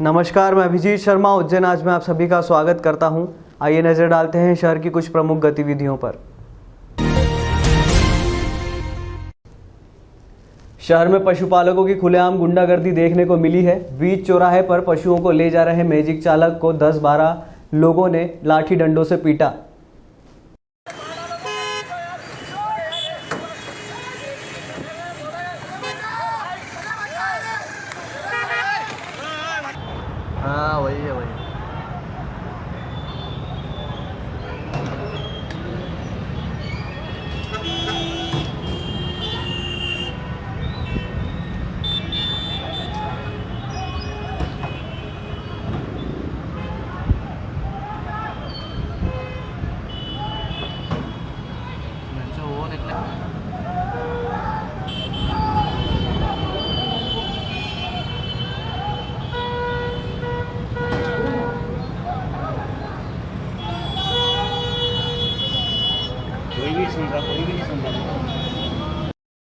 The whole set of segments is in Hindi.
नमस्कार, मैं अभिजीत शर्मा उज्जैन आज मैं आप सभी का स्वागत करता हूं। आइए नजर डालते हैं शहर की कुछ प्रमुख गतिविधियों पर। शहर में पशुपालकों की खुलेआम गुंडागर्दी देखने को मिली है। बीच चौराहे पर पशुओं को ले जा रहे मैजिक चालक को 10-12 लोगों ने लाठी डंडों से पीटा। हाँ वही है वही। वो निकले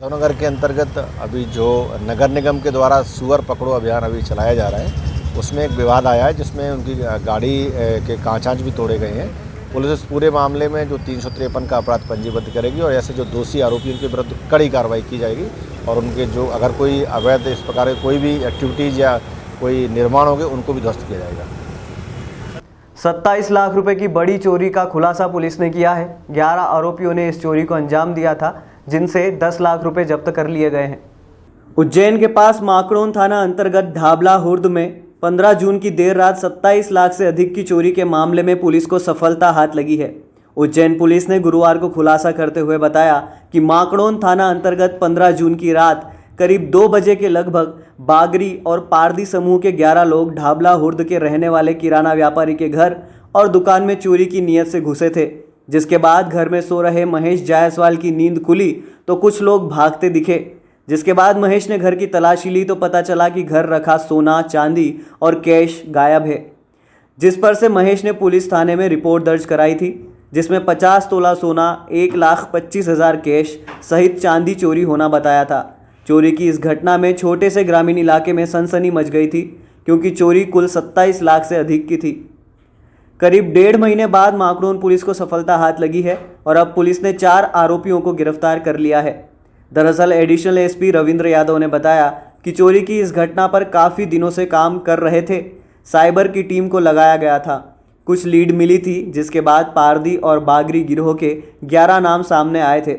नगर के अंतर्गत अभी जो नगर निगम के द्वारा सुअर पकड़ो अभियान अभी चलाया जा रहा है, उसमें एक विवाद आया है जिसमें उनकी गाड़ी के कांच भी तोड़े गए हैं। पुलिस इस पूरे मामले में जो 353 का अपराध पंजीबद्ध करेगी और ऐसे जो दोषी आरोपी उनके विरुद्ध कड़ी कार्रवाई की जाएगी और उनके जो अगर कोई अवैध इस प्रकार के कोई भी एक्टिविटीज़ या कोई निर्माण होंगे उनको भी ध्वस्त किया जाएगा। 27 लाख रुपए की बड़ी चोरी का खुलासा पुलिस ने किया है। 11 आरोपियों ने इस चोरी को अंजाम दिया था, जिनसे 10 लाख रुपए जब्त कर लिए गए हैं। उज्जैन के पास माकड़ोन थाना अंतर्गत ढाबला हुर्द में 15 जून की देर रात 27 लाख से अधिक की चोरी के मामले में पुलिस को सफलता हाथ लगी है। उज्जैन पुलिस ने गुरुवार को खुलासा करते हुए बताया कि माकड़ोन थाना अंतर्गत 15 जून की रात करीब 2 बजे के लगभग बागरी और पारदी समूह के 11 लोग ढाबला हुर्द के रहने वाले किराना व्यापारी के घर और दुकान में चोरी की नीयत से घुसे थे। जिसके बाद घर में सो रहे महेश जायसवाल की नींद खुली तो कुछ लोग भागते दिखे। जिसके बाद महेश ने घर की तलाशी ली तो पता चला कि घर रखा सोना, चांदी और कैश गायब है। जिस पर से महेश ने पुलिस थाने में रिपोर्ट दर्ज कराई थी, जिसमें 50 तोला सोना, 1,25,000 कैश सहित चांदी चोरी होना बताया था। चोरी की इस घटना में छोटे से ग्रामीण इलाके में सनसनी मच गई थी, क्योंकि चोरी कुल 27 लाख से अधिक की थी। करीब 1.5 महीने बाद माकड़ोन पुलिस को सफलता हाथ लगी है और अब पुलिस ने 4 आरोपियों को गिरफ्तार कर लिया है। दरअसल एडिशनल एसपी रविंद्र यादव ने बताया कि चोरी की इस घटना पर काफ़ी दिनों से काम कर रहे थे। साइबर की टीम को लगाया गया था। कुछ लीड मिली थी, जिसके बाद पारदी और बागरी गिरोह के 11 नाम सामने आए थे,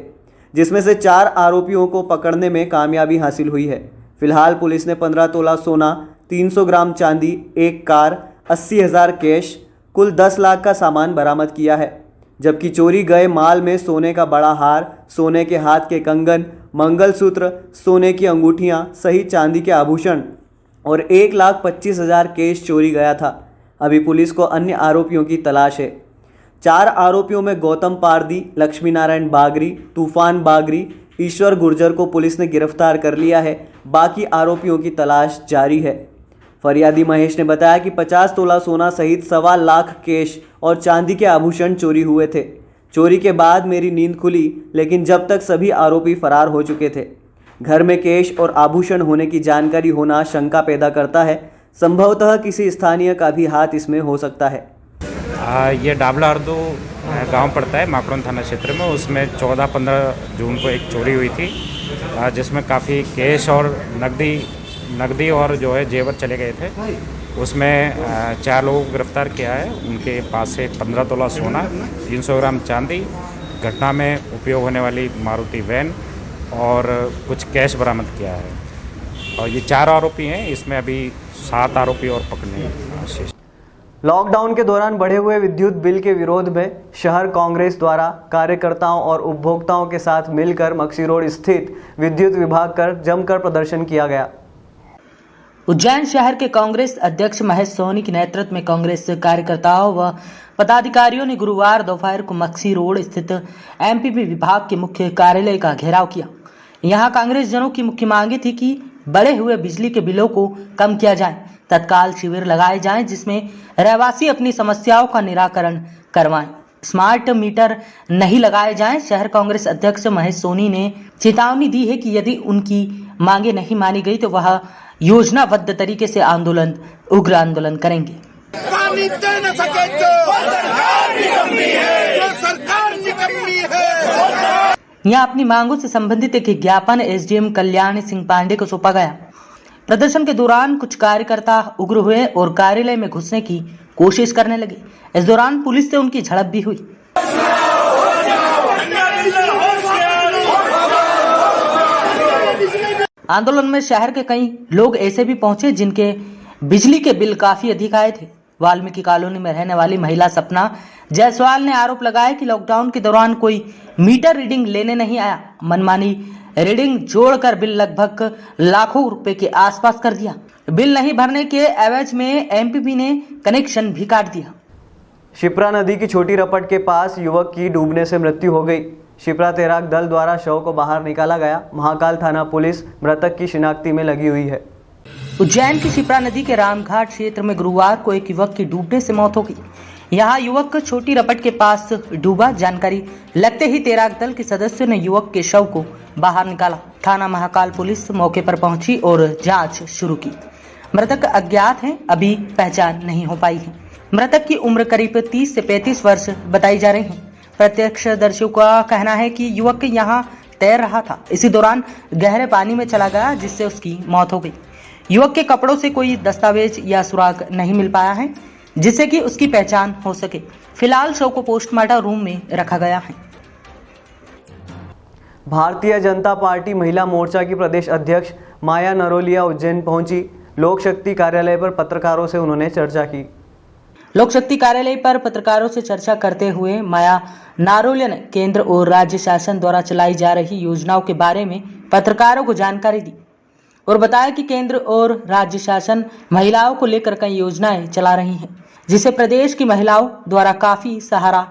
जिसमें से 4 आरोपियों को पकड़ने में कामयाबी हासिल हुई है। फिलहाल पुलिस ने 15 तोला सोना, 300 ग्राम चांदी, 1 कार, 80,000 कैश, कुल 10 लाख का सामान बरामद किया है। जबकि चोरी गए माल में सोने का बड़ा हार, सोने के हाथ के कंगन, मंगलसूत्र, सोने की अंगूठियां सहित चांदी के आभूषण और 1,25,000 कैश चोरी गया था। अभी पुलिस को अन्य आरोपियों की तलाश है। 4 आरोपियों में गौतम पारदी, लक्ष्मी नारायण बागरी, तूफान बागरी, ईश्वर गुर्जर को पुलिस ने गिरफ्तार कर लिया है। बाकी आरोपियों की तलाश जारी है। फरियादी महेश ने बताया कि 50 तोला सोना सहित 1.25 लाख कैश और चांदी के आभूषण चोरी हुए थे। चोरी के बाद मेरी नींद खुली, लेकिन जब तक सभी आरोपी फरार हो चुके थे। घर में कैश और आभूषण होने की जानकारी होना शंका पैदा करता है। संभवतः किसी स्थानीय का भी हाथ इसमें हो सकता है। ये ढाबला हुर्द गांव पड़ता है माकड़ोन थाना क्षेत्र में। उसमें 14-15 जून को एक चोरी हुई थी, जिसमें काफ़ी कैश और नकदी और जो है जेवर चले गए थे। उसमें 4 लोगों को गिरफ्तार किया है। उनके पास से 15 तोला सोना, 300 ग्राम चांदी, घटना में उपयोग होने वाली मारुति वैन और कुछ कैश बरामद किया है। और ये 4 आरोपी हैं, इसमें अभी 7 आरोपी और पकड़ने हैं शेष। लॉकडाउन के दौरान बढ़े हुए विद्युत बिल के विरोध में शहर कांग्रेस द्वारा कार्यकर्ताओं और उपभोक्ताओं के साथ मिलकर मक्सी रोड स्थित विद्युत विभाग कर जमकर प्रदर्शन किया गया। उज्जैन शहर के कांग्रेस अध्यक्ष महेश सोनी के नेतृत्व में कांग्रेस कार्यकर्ताओं व पदाधिकारियों ने गुरुवार दोपहर को मक्सी रोड स्थित एमपीपी विभाग के मुख्य कार्यालय का घेराव किया। यहां कांग्रेस जनों की मुख्य मांगे थी कि बढ़े हुए बिजली के बिलों को कम किया जाए, तत्काल शिविर लगाए जाएं जिसमें रहवासी अपनी समस्याओं का निराकरण करवाएं, स्मार्ट मीटर नहीं लगाए जाएं। शहर कांग्रेस अध्यक्ष महेश सोनी ने चेतावनी दी है कि यदि उनकी मांगे नहीं मानी गई तो वह योजनाबद्ध तरीके से उग्र आंदोलन करेंगे। पानी दे न सके जो सरकार निकम्मी है। यहाँ अपनी मांगों से संबंधित एक ज्ञापन एसडीएम कल्याण सिंह पांडे को सौंपा गया। प्रदर्शन के दौरान कुछ कार्यकर्ता उग्र हुए और कार्यालय में घुसने की कोशिश करने लगे। इस दौरान पुलिस से उनकी झड़प भी हुई। आंदोलन में शहर के कई लोग ऐसे भी पहुंचे जिनके बिजली के बिल काफी अधिक आए थे। वाल्मीकि कॉलोनी में रहने वाली महिला सपना जायसवाल ने आरोप लगाया कि लॉकडाउन के दौरान कोई मीटर रीडिंग लेने नहीं आया। मनमानी रीडिंग जोड़कर बिल लगभग लाखों रुपए के आसपास कर दिया। बिल नहीं भरने के एवज में एमपीपी ने कनेक्शन भी काट दिया। शिप्रा नदी की छोटी रपट के पास युवक की डूबने से मृत्यु हो गई। शिप्रा तैराक दल द्वारा शव को बाहर निकाला गया। महाकाल थाना पुलिस मृतक की शिनाख्ती में लगी हुई है। उज्जैन की शिप्रा नदी के रामघाट क्षेत्र में गुरुवार को एक युवक की डूबने से मौत हो गई। यहाँ युवक छोटी रपट के पास डूबा। जानकारी लगते ही तैराक दल के सदस्यों ने युवक के शव को बाहर निकाला। थाना महाकाल पुलिस मौके पर पहुंची और जांच शुरू की। मृतक अज्ञात हैं, अभी पहचान नहीं हो पाई है। मृतक की उम्र करीब 30 से 35 वर्ष बताई जा रही है। प्रत्यक्षदर्शियों का कहना है कि युवक यहाँ तैर रहा था। इसी दौरान गहरे पानी में चला गया, जिससे उसकी मौत हो गई। युवक के कपड़ों से कोई दस्तावेज या सुराग नहीं मिल पाया है जिससे कि उसकी पहचान हो सके। फिलहाल शव को पोस्टमार्टम रूम में रखा गया है। भारतीय जनता पार्टी महिला मोर्चा की प्रदेश अध्यक्ष माया नरोलिया उज्जैन पहुंची। लोक शक्ति कार्यालय पर पत्रकारों से उन्होंने चर्चा की। लोक शक्ति कार्यालय पर पत्रकारों से चर्चा करते हुए माया नारोलिया ने केंद्र और राज्य शासन द्वारा चलाई जा रही योजनाओं के बारे में पत्रकारों को जानकारी दी और बताया कि केंद्र और राज्य शासन महिलाओं को लेकर कई योजनाएं चला रही हैं, जिससे प्रदेश की महिलाओं द्वारा काफी सहारा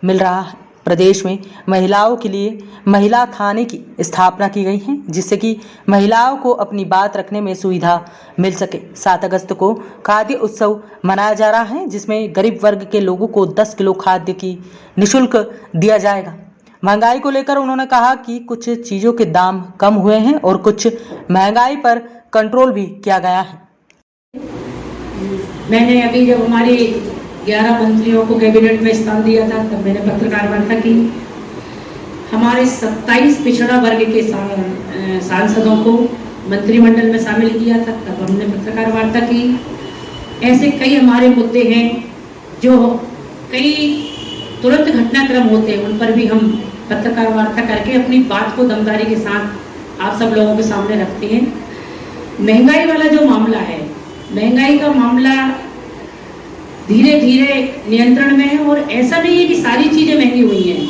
मिल रहा है। प्रदेश में महिलाओं के लिए महिला थाने की स्थापना की गई है, जिससे कि महिलाओं को अपनी बात रखने में सुविधा मिल सके। 7 अगस्त को खाद्य उत्सव मनाया जा रहा है, जिसमें गरीब वर्ग के लोगों को 10 किलो खाद्य की निःशुल्क दिया जाएगा। महंगाई को लेकर उन्होंने कहा कि कुछ चीज़ों के दाम कम हुए हैं और कुछ महंगाई पर कंट्रोल भी किया गया है। मैंने अभी जब हमारे 11 मंत्रियों को कैबिनेट में स्थान दिया था, तब मैंने पत्रकार वार्ता की। हमारे 27 पिछड़ा वर्ग के सांसदों को मंत्रिमंडल में शामिल किया था, तब हमने पत्रकार वार्ता की। ऐसे कई हमारे मुद्दे हैं जो कई तुरंत घटनाक्रम होते हैं, उन पर भी हम पत्रकार वार्ता करके अपनी बात को दमदारी के साथ आप सब लोगों के सामने रखते हैं। महंगाई वाला जो मामला है, महंगाई का मामला धीरे धीरे नियंत्रण में है और ऐसा नहीं है कि सारी चीज़ें महंगी हुई हैं।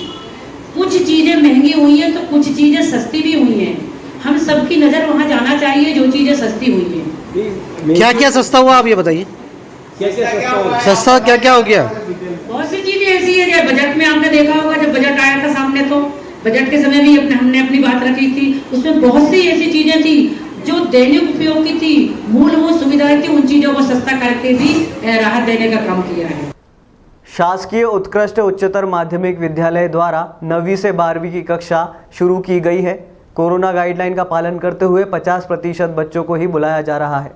कुछ चीज़ें महंगी हुई हैं तो कुछ चीज़ें सस्ती भी हुई हैं। हम सबकी नज़र वहाँ जाना चाहिए जो चीज़ें सस्ती हुई हैं। क्या क्या सस्ता हुआ आप ये बताइए। सस्ता क्या क्या हो गया? बहुत सी चीजें ऐसी है, जब बजट में आपने देखा होगा, जब बजट आया था सामने तो बजट के समय भी हमने अपनी बात रखी थी। उसमें बहुत सी ऐसी चीजें थी जो दैनिक उपयोग की थी, मूलभूत सुविधाएं थी, उन चीजों को सस्ता करके भी राहत देने का काम किया है। शासकीय उत्कृष्ट उच्चतर माध्यमिक विद्यालय द्वारा 9वीं से 12वीं की कक्षा शुरू की गई है। कोरोना गाइडलाइन का पालन करते हुए 50% बच्चों को ही बुलाया जा रहा है।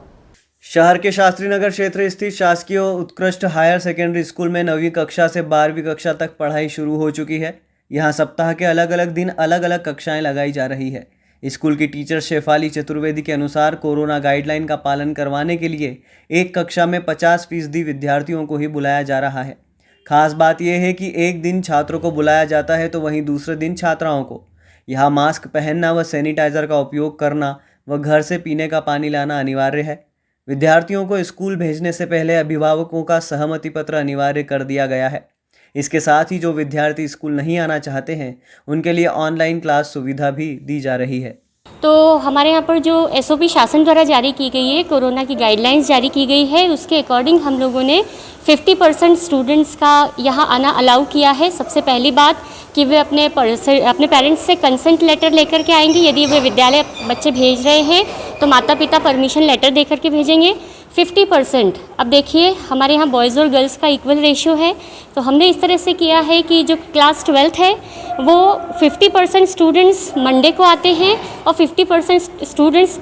शहर के शास्त्री नगर क्षेत्र स्थित शासकीय उत्कृष्ट हायर सेकेंडरी स्कूल में 9वीं कक्षा से 12वीं कक्षा तक पढ़ाई शुरू हो चुकी है। यहाँ सप्ताह के अलग अलग दिन अलग अलग कक्षाएं लगाई जा रही है। स्कूल की टीचर शेफाली चतुर्वेदी के अनुसार कोरोना गाइडलाइन का पालन करवाने के लिए एक कक्षा में 50% विद्यार्थियों को ही बुलाया जा रहा है। खास बात यह है कि एक दिन छात्रों को बुलाया जाता है तो वहीं दूसरे दिन छात्राओं को। यहाँ मास्क पहनना व सैनिटाइजर का उपयोग करना व घर से पीने का पानी लाना अनिवार्य है। विद्यार्थियों को स्कूल भेजने से पहले अभिभावकों का सहमति पत्र अनिवार्य कर दिया गया है। इसके साथ ही जो विद्यार्थी स्कूल नहीं आना चाहते हैं उनके लिए ऑनलाइन क्लास सुविधा भी दी जा रही है। तो हमारे यहाँ पर जो SOP शासन द्वारा जारी की गई है, कोरोना की गाइडलाइंस जारी की गई है, उसके अकॉर्डिंग हम लोगों ने 50% स्टूडेंट्स का यहाँ आना अलाउ किया है। सबसे पहली बात कि वे अपने पेरेंट्स से कंसेंट लेटर लेकर के आएंगे। यदि वे विद्यालय बच्चे भेज रहे हैं तो माता पिता परमिशन लेटर दे करके भेजेंगे। 50%। अब देखिए हमारे यहाँ बॉयज़ और गर्ल्स का इक्वल रेशियो है, तो हमने इस तरह से किया है कि जो क्लास 12th है वो 50% स्टूडेंट्स मंडे को आते हैं और 50% स्टूडेंट्स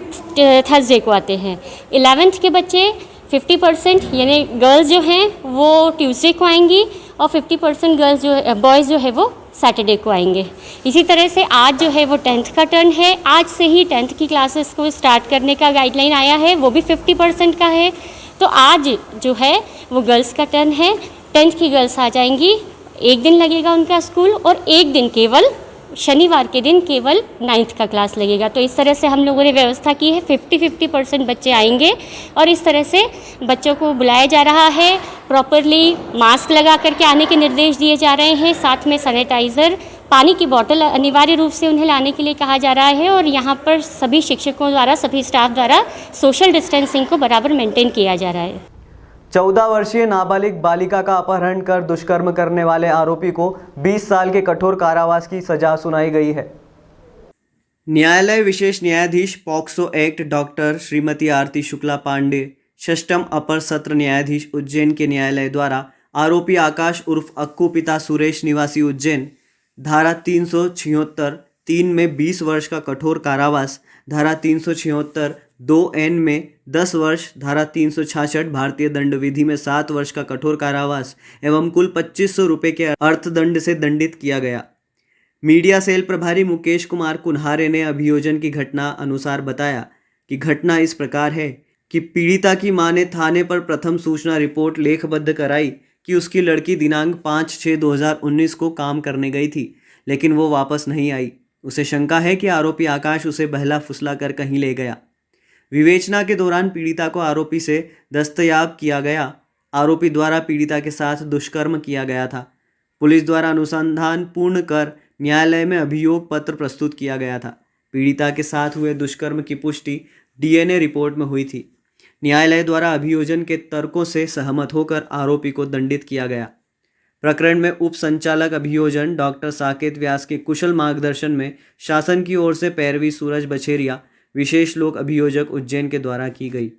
थर्सडे को आते हैं। 11th के बच्चे 50% यानी गर्ल्स जो हैं वो ट्यूसडे को आएंगी और 50% गर्ल्स जो बॉयज़ जो है वो सैटरडे को आएंगे। इसी तरह से आज जो है वो 10th का टर्न है, आज से ही 10th की क्लासेस को स्टार्ट करने का गाइडलाइन आया है, वो भी 50% का है। तो आज जो है वो गर्ल्स का टर्न है, 10th की गर्ल्स आ जाएंगी, एक दिन लगेगा उनका स्कूल और एक दिन केवल शनिवार के दिन केवल 9th का क्लास लगेगा। तो इस तरह से हम लोगों ने व्यवस्था की है, 50% बच्चे आएंगे और इस तरह से बच्चों को बुलाया जा रहा है। प्रॉपरली मास्क लगा करके आने के निर्देश दिए जा रहे हैं, साथ में सैनिटाइज़र, पानी की बोतल अनिवार्य रूप से उन्हें लाने के लिए कहा जा रहा है और यहाँ पर सभी शिक्षकों द्वारा, सभी स्टाफ द्वारा सोशल डिस्टेंसिंग को बराबर मेंटेन किया जा रहा है। 14 वर्षीय नाबालिग बालिका का अपहरण कर दुष्कर्म करने वाले आरोपी को 20 साल के कठोर कारावास की सजा सुनाई गई है। न्यायालय विशेष न्यायाधीश पॉक्सो एक्ट डॉक्टर श्रीमती आरती शुक्ला पांडे, षष्ठम अपर सत्र न्यायाधीश उज्जैन के न्यायालय द्वारा आरोपी आकाश उर्फ अक्कू पिता सुरेश निवासी उज्जैन, धारा 376 3 में 20 वर्ष का कठोर कारावास, धारा 376 2N में 10 वर्ष, धारा 366 भारतीय दंड विधि में 7 वर्ष का कठोर कारावास एवं कुल 2500 रुपये के अर्थदंड से दंडित किया गया। मीडिया सेल प्रभारी मुकेश कुमार कुन्हारे ने अभियोजन की घटना अनुसार बताया कि घटना इस प्रकार है कि पीड़िता की मां ने थाने पर प्रथम सूचना रिपोर्ट लेखबद्ध कराई कि उसकी लड़की दिनांक 5/6/2019 को काम करने गई थी, लेकिन वो वापस नहीं आई। उसे शंका है कि आरोपी आकाश उसे बहला फुसला कर कहीं ले गया। विवेचना के दौरान पीड़िता को आरोपी से दस्तयाब किया गया। आरोपी द्वारा पीड़िता के साथ दुष्कर्म किया गया था। पुलिस द्वारा अनुसंधान पूर्ण कर न्यायालय में अभियोग पत्र प्रस्तुत किया गया था। पीड़िता के साथ हुए दुष्कर्म की पुष्टि DNA रिपोर्ट में हुई थी। न्यायालय द्वारा अभियोजन के तर्कों से सहमत होकर आरोपी को दंडित किया गया। प्रकरण में उप संचालक अभियोजन डॉक्टर साकेत व्यास के कुशल मार्गदर्शन में शासन की ओर से पैरवी सूरज बछेरिया, विशेष लोक अभियोजक उज्जैन के द्वारा की गई।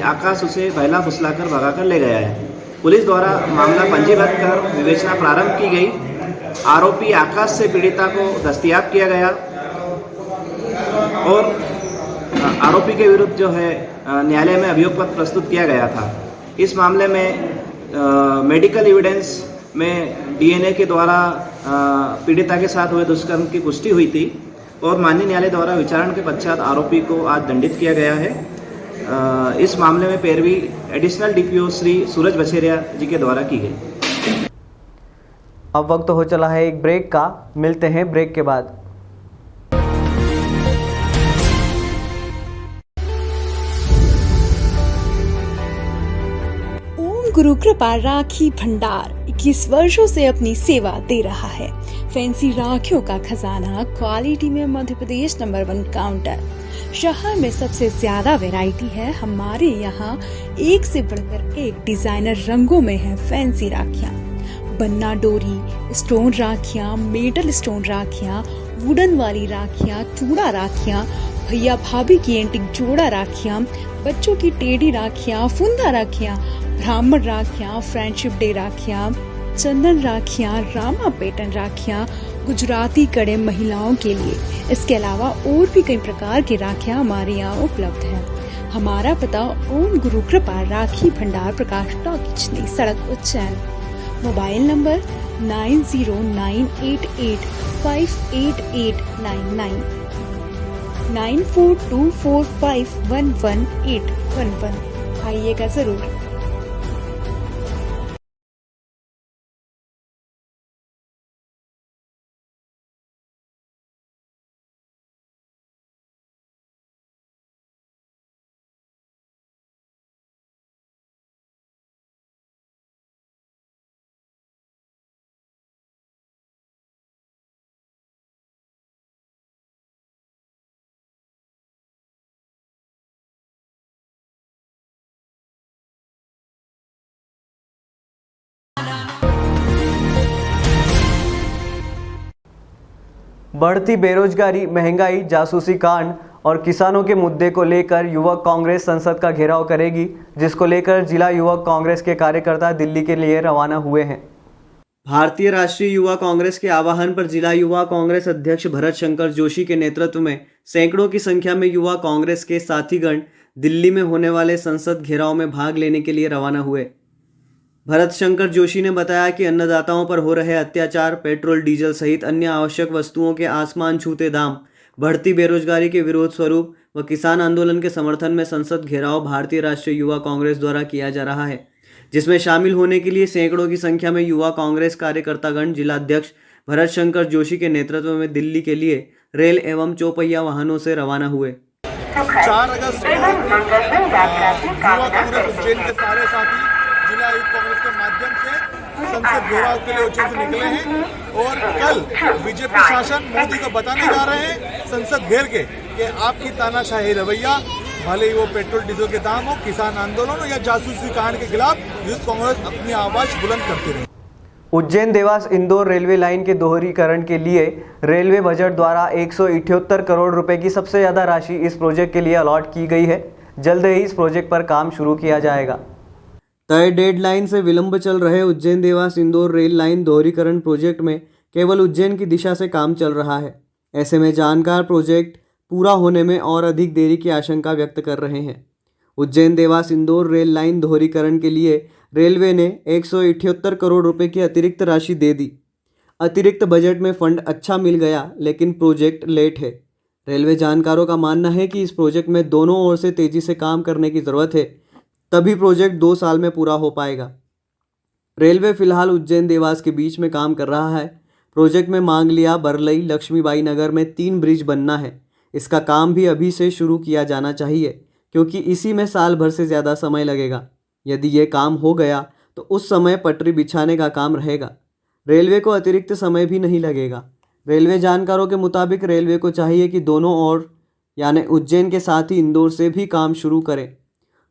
आकाश उसे बहला फुसला कर भगा कर ले गया है। पुलिस द्वारा मामला पंजीबद्ध कर विवेचना प्रारंभ की गई। आरोपी आकाश से पीड़िता को दस्तयाब किया गया और आरोपी के विरुद्ध जो है न्यायालय में अभियोग पत्र प्रस्तुत किया गया था। इस मामले में मेडिकल एविडेंस में DNA के द्वारा पीड़िता के साथ हुए दुष्कर्म की पुष्टि हुई थी और माननीय न्यायालय द्वारा विचारण के पश्चात आरोपी को आज दंडित किया गया है। इस मामले में पैरवी एडिशनल DPO श्री सूरज बछेरिया जी के द्वारा की गई। अब वक्त हो चला है एक ब्रेक का, मिलते हैं ब्रेक के बाद। ओम गुरु कृपा राखी भंडार 21 वर्षों से अपनी सेवा दे रहा है। फैंसी राखियों का खजाना, क्वालिटी में मध्य प्रदेश नंबर 1 काउंटर। शहर में सबसे ज्यादा वैरायटी है। हमारे यहाँ एक से बढ़कर एक डिजाइनर रंगों में है फैंसी राखियाँ। बन्ना डोरी, स्टोन राखियाँ, मेटल स्टोन राखियाँ, वुडन वाली राखियाँ, चूड़ा राखियाँ, भैया भाभी की एंटिक जोड़ा राखियाँ, बच्चों की टेढ़ी राखियाँ, फुंदा राखियाँ, ब्राह्मण राखियाँ, फ्रेंडशिप डे राखियाँ, चंदन राखियाँ, रामा पैटर्न राखियाँ, गुजराती कड़े महिलाओं के लिए। इसके अलावा और भी कई प्रकार की राखियाँ हमारे यहाँ उपलब्ध है। हमारा पता ओम गुरु कृपा राखी भंडार, प्रकाश टॉकीज, नई सड़क, उज्जैन। Mobile number 9098858899 9424511811। आइएगा जरूर। बढ़ती बेरोजगारी, महंगाई, जासूसी कांड और किसानों के मुद्दे को लेकर युवक कांग्रेस संसद का घेराव करेगी, जिसको लेकर जिला युवक कांग्रेस के कार्यकर्ता दिल्ली के लिए रवाना हुए हैं। भारतीय राष्ट्रीय युवा कांग्रेस के आह्वान पर जिला युवा कांग्रेस अध्यक्ष भरत शंकर जोशी के नेतृत्व में सैकड़ों की संख्या में युवा कांग्रेस के साथीगण दिल्ली में होने वाले संसद घेराव में भाग लेने के लिए रवाना हुए। भरत शंकर जोशी ने बताया कि अन्नदाताओं पर हो रहे अत्याचार, पेट्रोल डीजल सहित अन्य आवश्यक वस्तुओं के आसमान छूते दाम, बढ़ती बेरोजगारी के विरोध स्वरूप व किसान आंदोलन के समर्थन में संसद घेराव भारतीय राष्ट्रीय युवा कांग्रेस द्वारा किया जा रहा है, जिसमें शामिल होने के लिए सैकड़ों की संख्या में युवा कांग्रेस कार्यकर्तागण जिलाध्यक्ष भरत शंकर जोशी के नेतृत्व में दिल्ली के लिए रेल एवं चौपहिया वाहनों से रवाना हुए। 4 अगस्त को युवा कांग्रेस उज्जैन के सारे साथी जिला युवा कांग्रेस के माध्यम से संसद घेराव के लिए उज्जैन से निकले हैं और कल बीजेपी शासन मोदी को बताने जा रहे हैं संसद घेर के कि आपकी तानाशाही रवैया, भले ही वो पेट्रोल डीजल के दाम हो, किसान आंदोलन हो या जासूसी कांड के खिलाफ यूथ कांग्रेस अपनी आवाज बुलंद करती रहे। उज्जैन देवास इंदौर रेलवे लाइन के दोहरीकरण के लिए रेलवे बजट द्वारा 178 करोड़ रुपए की सबसे ज़्यादा राशि इस प्रोजेक्ट के लिए अलॉट की गई है। जल्द ही इस प्रोजेक्ट पर काम शुरू किया जाएगा। तय डेडलाइन से विलंब चल रहे उज्जैन देवास इंदौर रेल लाइन दोहरीकरण प्रोजेक्ट में केवल उज्जैन की दिशा से काम चल रहा है। ऐसे में जानकार प्रोजेक्ट पूरा होने में और अधिक देरी की आशंका व्यक्त कर रहे हैं। उज्जैन देवास इंदौर रेल लाइन दोहरीकरण के लिए रेलवे ने 178 करोड़ रुपए की अतिरिक्त राशि दे दी। अतिरिक्त बजट में फंड अच्छा मिल गया, लेकिन प्रोजेक्ट लेट है। रेलवे जानकारों का मानना है कि इस प्रोजेक्ट में दोनों ओर से तेज़ी से काम करने की ज़रूरत है, तभी प्रोजेक्ट 2 साल में पूरा हो पाएगा। रेलवे फिलहाल उज्जैन देवास के बीच में काम कर रहा है। प्रोजेक्ट में मांगलिया, बरलई, लक्ष्मीबाई नगर में 3 ब्रिज बनना है। इसका काम भी अभी से शुरू किया जाना चाहिए, क्योंकि इसी में साल भर से ज़्यादा समय लगेगा। यदि ये काम हो गया तो उस समय पटरी बिछाने का काम रहेगा। रेलवे को अतिरिक्त समय भी नहीं लगेगा। रेलवे जानकारों के मुताबिक रेलवे को चाहिए कि दोनों ओर यानी उज्जैन के साथ ही इंदौर से भी काम शुरू करें।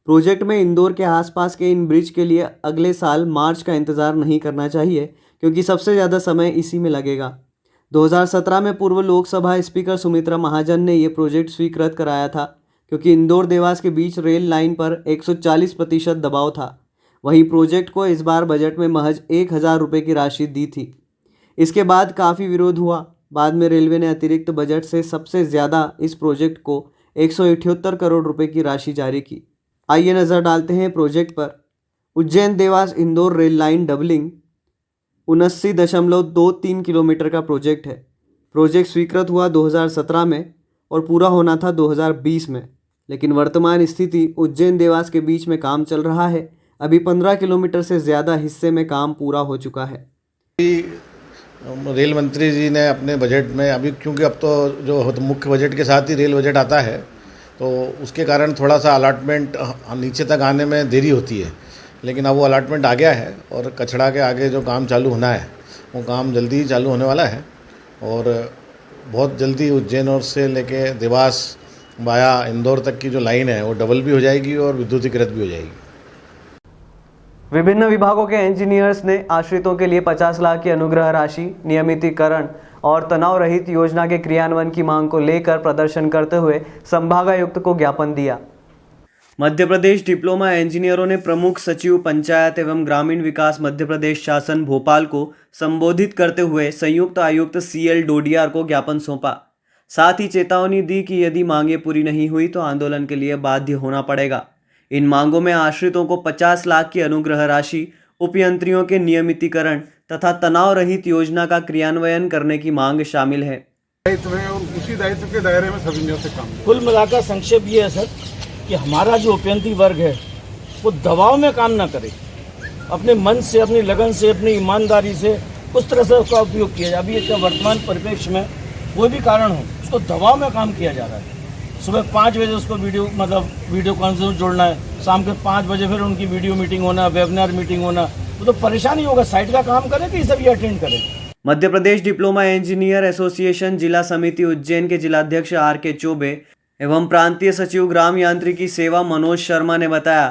प्रोजेक्ट में इंदौर के आसपास के इन ब्रिज के लिए अगले साल मार्च का इंतज़ार नहीं करना चाहिए, क्योंकि सबसे ज़्यादा समय इसी में लगेगा। 2017 में पूर्व लोकसभा स्पीकर सुमित्रा महाजन ने ये प्रोजेक्ट स्वीकृत कराया था, क्योंकि इंदौर देवास के बीच रेल लाइन पर 140% दबाव था। वहीं प्रोजेक्ट को इस बार बजट में महज 1000 रुपये की राशि दी थी। इसके बाद काफ़ी विरोध हुआ। बाद में रेलवे ने अतिरिक्त बजट से सबसे ज़्यादा इस प्रोजेक्ट को 178 करोड़ रुपए की राशि जारी की। आइए नज़र डालते हैं प्रोजेक्ट पर। Ujjain Dewas Indore rail line doubling 79.23 kilometre का प्रोजेक्ट है। प्रोजेक्ट स्वीकृत हुआ 2017 में और पूरा होना था 2020 में, लेकिन वर्तमान स्थिति उज्जैन देवास के बीच में काम चल रहा है। अभी 15 किलोमीटर से ज़्यादा हिस्से में काम पूरा हो चुका है। रेल मंत्री जी ने अपने बजट में अभी, क्योंकि अब तो जो मुख्य बजट के साथ ही रेल बजट आता है, तो उसके कारण थोड़ा सा अलॉटमेंट नीचे तक आने में देरी होती है, लेकिन अब वो अलॉटमेंट आ गया है और कचड़ा के आगे जो काम चालू होना है वो काम जल्दी ही चालू होने वाला है और बहुत जल्दी उज्जैन और से लेके देवास वाया इंदौर तक की जो लाइन है वो डबल भी हो जाएगी और विद्युतीकृत भी हो जाएगी। विभिन्न विभागों के इंजीनियर्स ने आश्रितों के लिए 50 लाख की अनुग्रह राशि, नियमितीकरण और तनाव रहित योजना के क्रियान्वयन की मांग को लेकर प्रदर्शन करते हुए संभागायुक्त को ज्ञापन दिया। मध्य प्रदेश डिप्लोमा इंजीनियरों ने प्रमुख सचिव पंचायत एवं ग्रामीण विकास मध्य प्रदेश शासन भोपाल को संबोधित करते हुए संयुक्त आयुक्त CL डोडियार को ज्ञापन सौंपा। साथ ही चेतावनी दी कि यदि मांगें पूरी नहीं हुई तो आंदोलन के लिए बाध्य होना पड़ेगा। इन मांगों में आश्रितों को 50 लाख की अनुग्रह राशि, उपयंत्रियों के नियमितीकरण तथा तनाव रहित योजना का क्रियान्वयन करने की मांग शामिल है। उसी दायित्व के दायरे में सभी से काम। कुल मिलाकर संक्षेप ये है सर कि हमारा जो उपयंत्री वर्ग है वो दबाव में काम ना करे, अपने मन से, अपनी लगन से, अपनी ईमानदारी से उस तरह से उसका उपयोग किया जाए। अभी इसका वर्तमान परिप्रेक्ष्य में कोई भी कारण हो, उसको दबाव में काम किया जा रहा है। सुबह 5 बजे उसको वीडियो कॉन्फ्रेंस जोड़ना है, शाम के 5 बजे फिर उनकी वीडियो मीटिंग होना, वेबिनार मीटिंग होना, वो तो परेशानी होगा। साइट का काम करें कि सब ये अटेंड करें। Madhya Pradesh diploma engineer association जिला समिति उज्जैन के जिलाध्यक्ष RK चौबे एवं प्रांतीय सचिव ग्राम यांत्रिकी सेवा मनोज शर्मा ने बताया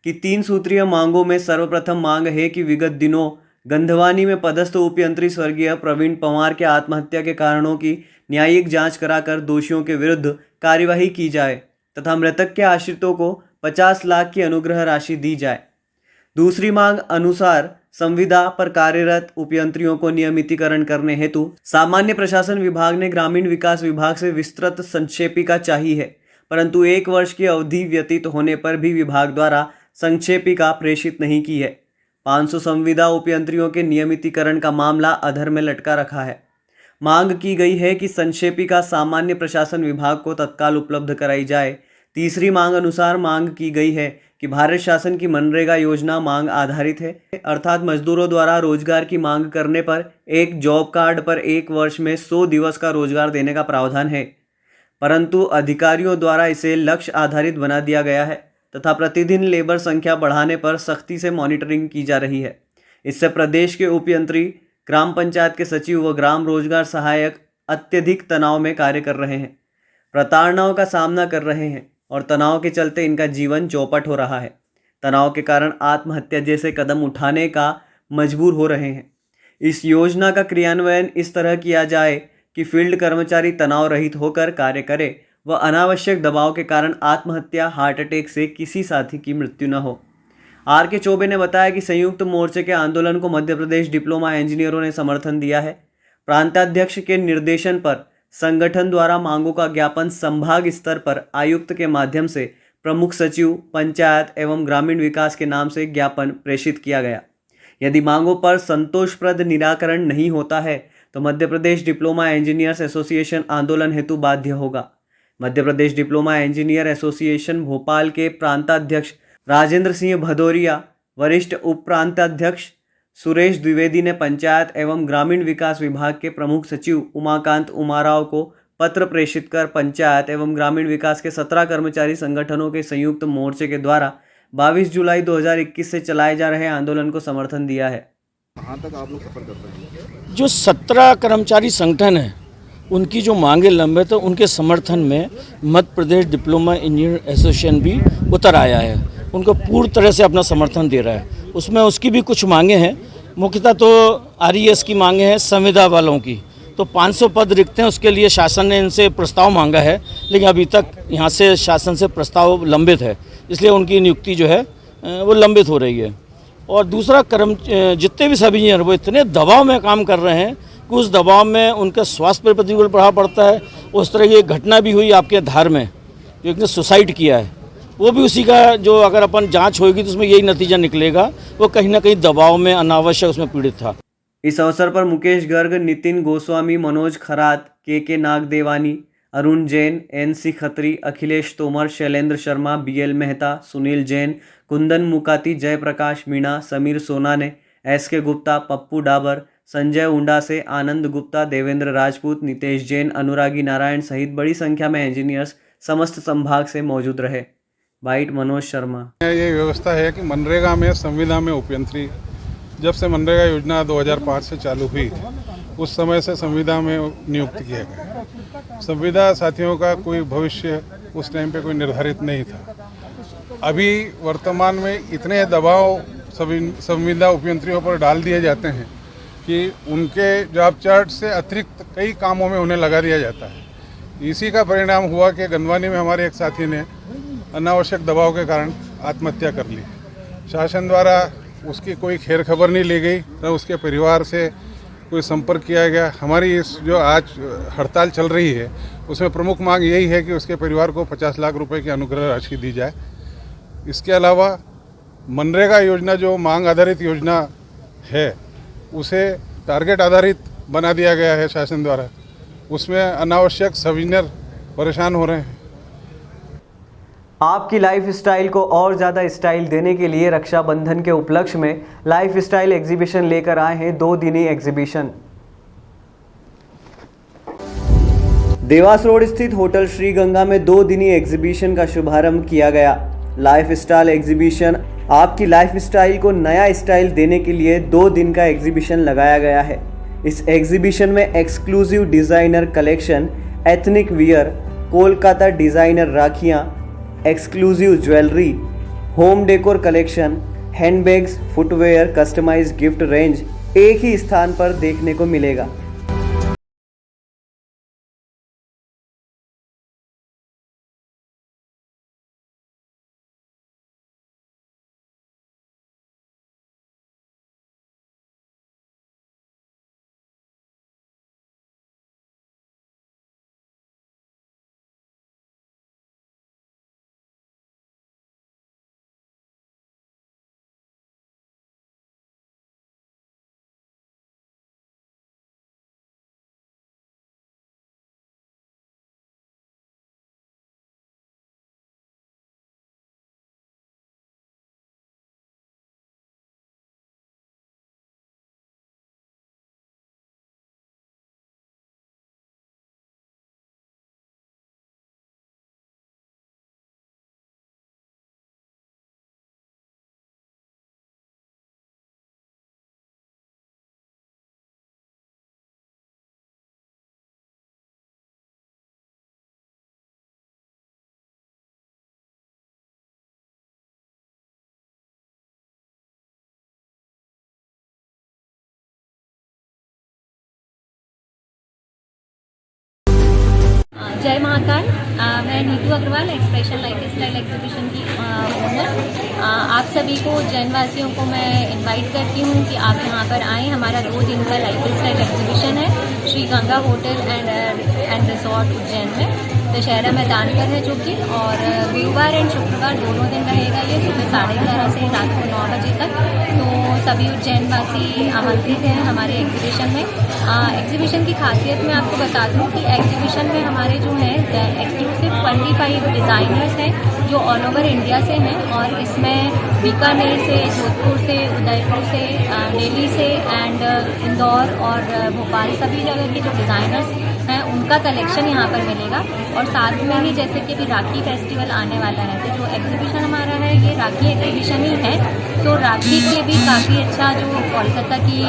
कि 3 सूत्रीय मांगों में सर्वप्रथम मांग है कि विगत दिनों गंधवानी में पदस्थ उपयंत्री स्वर्गीय प्रवीण पंवार के आत्महत्या के कारणों की न्यायिक जांच कराकर दोषियों के विरुद्ध कार्यवाही की जाए तथा मृतक के आश्रितों को 50 लाख की अनुग्रह राशि दी जाए। दूसरी मांग अनुसार संविदा पर कार्यरत उपयंत्रियों को नियमितीकरण करने हेतु सामान्य प्रशासन विभाग ने ग्रामीण विकास विभाग से विस्तृत संक्षेपिका चाही है, परंतु 1 वर्ष की अवधि व्यतीत होने पर भी विभाग द्वारा संक्षेपिका प्रेषित नहीं की है। 500 संविदा उपयंत्रियों के नियमितीकरण का मामला अधर में लटका रखा है। मांग की गई है कि संक्षेपिका सामान्य प्रशासन विभाग को तत्काल उपलब्ध कराई जाए। तीसरी मांग अनुसार मांग की गई है कि भारत शासन की मनरेगा योजना मांग आधारित है, अर्थात मजदूरों द्वारा रोजगार की मांग करने पर एक जॉब कार्ड पर 1 वर्ष में 100 दिवस का रोजगार देने का प्रावधान है, परंतु अधिकारियों द्वारा इसे लक्ष्य आधारित बना दिया गया है तथा प्रतिदिन लेबर संख्या बढ़ाने पर सख्ती से मॉनिटरिंग की जा रही है। इससे प्रदेश के उपयंत्री, ग्राम पंचायत के सचिव व ग्राम रोजगार सहायक अत्यधिक तनाव में कार्य कर रहे हैं, प्रताड़नाओं का सामना कर रहे हैं और तनाव के चलते इनका जीवन चौपट हो रहा है। तनाव के कारण आत्महत्या जैसे कदम उठाने का मजबूर हो रहे हैं। इस योजना का क्रियान्वयन इस तरह किया जाए कि फील्ड कर्मचारी तनाव रहित होकर कार्य करे व अनावश्यक दबाव के कारण आत्महत्या, हार्ट अटैक से किसी साथी की मृत्यु न हो। आर.के. चौबे ने बताया कि संयुक्त मोर्चे के आंदोलन को मध्य प्रदेश डिप्लोमा इंजीनियरों ने समर्थन दिया है। प्रांताध्यक्ष के निर्देशन पर संगठन द्वारा मांगों का ज्ञापन संभाग स्तर पर आयुक्त के माध्यम से प्रमुख सचिव, पंचायत एवं ग्रामीण विकास के नाम से ज्ञापन प्रेषित किया गया। यदि मांगों पर संतोषप्रद निराकरण नहीं होता है तो Madhya Pradesh diploma engineers association आंदोलन हेतु बाध्य होगा। Madhya Pradesh diploma engineer association Bhopal के प्रांताध्यक्ष राजेंद्र सिंह भदौरिया, वरिष्ठ उप प्रांताध्यक्ष सुरेश द्विवेदी ने पंचायत एवं ग्रामीण विकास विभाग के प्रमुख सचिव उमाकांत उमाराव को पत्र प्रेषित कर पंचायत एवं ग्रामीण विकास के 17 कर्मचारी संगठनों के संयुक्त मोर्चे के द्वारा 22 जुलाई 2021 से चलाए जा रहे आंदोलन को समर्थन दिया है। कहाँ तक आप लोग सफर करते हैं? जो 17 कर्मचारी संगठन है उनकी जो मांगे लंबित है, उनके समर्थन में Madhya Pradesh diploma engineer association भी उतर आया है, उनको पूर्ण तरह से अपना समर्थन दे रहा है। उसमें उसकी भी कुछ मांगे हैं, मुख्यतः तो आरईएस की मांगे हैं, संविदा वालों की। तो 500 पद रिक्त हैं, उसके लिए शासन ने इनसे प्रस्ताव मांगा है, लेकिन अभी तक यहाँ से शासन से प्रस्ताव लंबित है, इसलिए उनकी नियुक्ति जो है वो लंबित हो रही है। और दूसरा जितने भी सब इंजीनियर वो इतने दबाव में काम कर रहे हैं कि उस दबाव में उनके स्वास्थ्य पर प्रतिकूल प्रभाव पड़ता है। उस तरह की एक घटना भी हुई आपके धार में, जो एक ने सुसाइड किया है, वो भी उसी का जो अगर अपन जांच होगी तो उसमें यही नतीजा निकलेगा, वो कहीं ना कहीं दबाव में अनावश्यक उसमें पीड़ित था। इस अवसर पर Mukesh Garg, Nitin Goswami, Manoj Kharat, K Nagdevani, Arun Jain, N C. Khatri, Akhilesh Tomar, Shailendra Sharma, B L. Mehta, Sunil Jain, Kundan Mukati, Jaiprakash Meena, Sameer Sonane, S K. Gupta, Pappu Dabar, Sanjay Unda से आनंद गुप्ता, देवेंद्र राजपूत, नितेश जैन, अनुरागी नारायण सहित बड़ी संख्या में इंजीनियर्स समस्त संभाग से मौजूद रहे। बाइट मनोज शर्मा। ये व्यवस्था है कि मनरेगा में संविदा में उपयंत्री, जब से मनरेगा योजना 2005 से चालू हुई उस समय से संविदा में नियुक्त किया गया। संविदा साथियों का कोई भविष्य उस टाइम पे कोई निर्धारित नहीं था। अभी वर्तमान में इतने दबाव संविदा उपयंत्रियों पर डाल दिए जाते हैं कि उनके जॉब चार्ट से अतिरिक्त कई कामों में उन्हें लगा दिया जाता है। इसी का परिणाम हुआ कि गंदवानी में हमारे एक साथी ने अनावश्यक दबाव के कारण आत्महत्या कर ली। शासन द्वारा उसकी कोई खैर खबर नहीं ली गई, न उसके परिवार से कोई संपर्क किया गया। हमारी इस जो आज हड़ताल चल रही है उसमें प्रमुख मांग यही है कि उसके परिवार को 50 लाख रुपए की अनुग्रह राशि दी जाए। इसके अलावा मनरेगा योजना जो मांग आधारित योजना है उसे टारगेट आधारित बना दिया गया है शासन द्वारा, उसमें अनावश्यक सब इंजीनियर परेशान हो रहे हैं। आपकी लाइफ स्टाइल को और ज़्यादा स्टाइल देने के लिए रक्षाबंधन के उपलक्ष्य में लाइफ स्टाइल एग्जीबिशन लेकर आए हैं 2 दिनी एग्जीबिशन। देवास रोड स्थित होटल श्री गंगा में 2 दिनी एग्जीबिशन का शुभारंभ किया गया। लाइफ स्टाइल एग्जीबिशन आपकी लाइफ स्टाइल को नया स्टाइल देने के लिए 2 दिन का एग्जीबिशन लगाया गया है। इस एग्जीबिशन में exclusive designer collection, ethnic wear, Kolkata designer राखियाँ, exclusive jewellery, home decor collection, handbags, footwear, customised gift range एक ही स्थान पर देखने को मिलेगा। जय महाकाल। मैं Neetu Agarwal, expression life style exhibition की ओनर। आप सभी को उज्जैन वासियों को मैं इनवाइट करती हूँ कि आप यहाँ पर आएँ। हमारा 2 दिन का लाइफ स्टाइल एग्जीबिशन है Shri Ganga hotel and resort Ujjain में, दशहरा मैदान पर है जो कि, और गुरुवार एंड शुक्रवार दोनों दिन रहेगा ये, सुबह 11:30 से रात को 9 बजे तक। तो सभी उज्जैन वासी आमंत्रित हैं हमारे एग्जीबिशन में। एग्जीबिशन की खासियत मैं आपको बता दूं कि एग्जीबिशन में हमारे जो हैं एक्सक्लूसिव 25 डिज़ाइनर्स हैं जो ऑल ओवर इंडिया से हैं, और इसमें बीकानेर से, जोधपुर से, उदयपुर से, दिल्ली से एंड इंदौर और भोपाल, सभी जगह के जो डिज़ाइनर्स हैं उनका कलेक्शन यहाँ पर मिलेगा। और साथ में ही जैसे कि अभी राखी फेस्टिवल आने वाला है, तो जो एग्जीबिशन हमारा है ये राखी एग्जीबिशन ही है। तो राखी के भी काफ़ी अच्छा जो कोलकाता की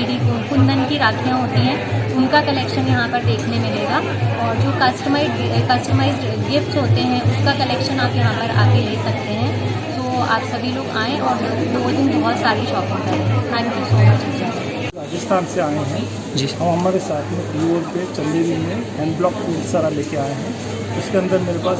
ईडी कुंदन की राखियाँ होती हैं उनका कलेक्शन यहाँ पर देखने मिलेगा, और जो कस्टमाइज्ड गिफ्ट्स होते हैं उसका कलेक्शन आप यहाँ पर आके ले सकते हैं। तो आप सभी लोग आएँ और 2 दिन बहुत सारी शॉपिंग करें। Thank you so much. Rajasthan से आए हैं जी, हम हमारे साथ में पीओर पे चंदेरी में हैंड ब्लॉक प्रिंट सारा लेके आए हैं। उसके अंदर मेरे पास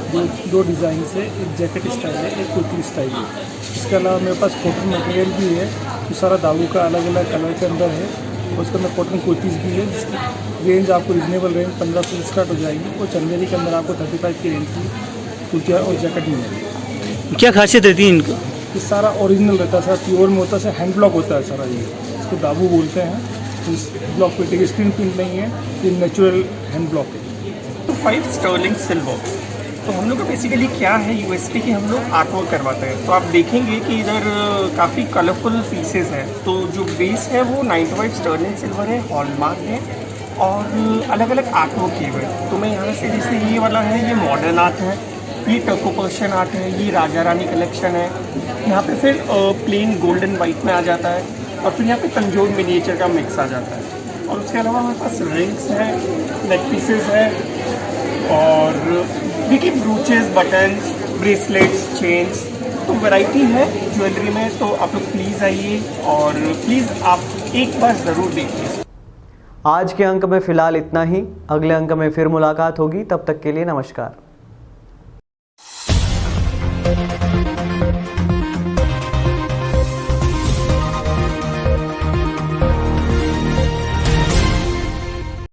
दो डिज़ाइन है, एक जैकेट स्टाइल है, एक कुर्ती स्टाइल है। इसके अलावा मेरे पास कॉटन मटेरियल भी है, तो सारा दागू का अलग अलग कलर के अंदर है। और उसके अंदर कॉटन कुर्तीज़ भी है जिसकी रेंज आपको रिजनेबल रेंज 1500 से स्टार्ट हो जाएगी, और चंदेरी के अंदर आपको 35 की रेंज की कुर्तियाँ और जैकेट मिलेगी। क्या खासियत रहती है इनका? ये सारा ओरिजिनल रहता है, सारा प्योर में होता है, हैंड ब्लॉक होता है सारा। ये इसको दाबू बोलते हैं। इस ब्लॉक पे स्क्रीन प्रिंट नहीं है, ये नेचुरल हैंड ब्लॉक है। तो 5 स्टर्लिंग सिल्वर, तो हम लोग का बेसिकली क्या है, यूएसपी के हम लोग आर्टवर्क करवाते हैं। तो आप देखेंगे कि इधर काफ़ी कलरफुल पीसेस हैं। तो जो बेस है वो 95 स्टर्लिंग सिल्वर है, हॉलमार्क है, और अलग अलग आर्टवर्क किए हुए। तो मैं यहाँ से जैसे ये वाला है, ये मॉडर्न आर्ट है, ये टर्को पर्शियन आर्ट है, ये राजा रानी कलेक्शन है। यहाँ पे फिर प्लेन गोल्डन वाइट में आ जाता है, और फिर यहाँ पे तंजोर मिनिएचर का मिक्स आ जाता है। और उसके अलावा हमारे पास रिंग्स है, नेक पीसेस है, और देखिए ब्रूचेस, बटन्स, ब्रेसलेट्स, चेन्स, तो वैरायटी है ज्वेलरी में। तो आप लोग प्लीज़ आइए और प्लीज़ आप एक बार ज़रूर देखिए। आज के अंक में फ़िलहाल इतना ही। अगले अंक में फिर मुलाकात होगी, तब तक के लिए नमस्कार।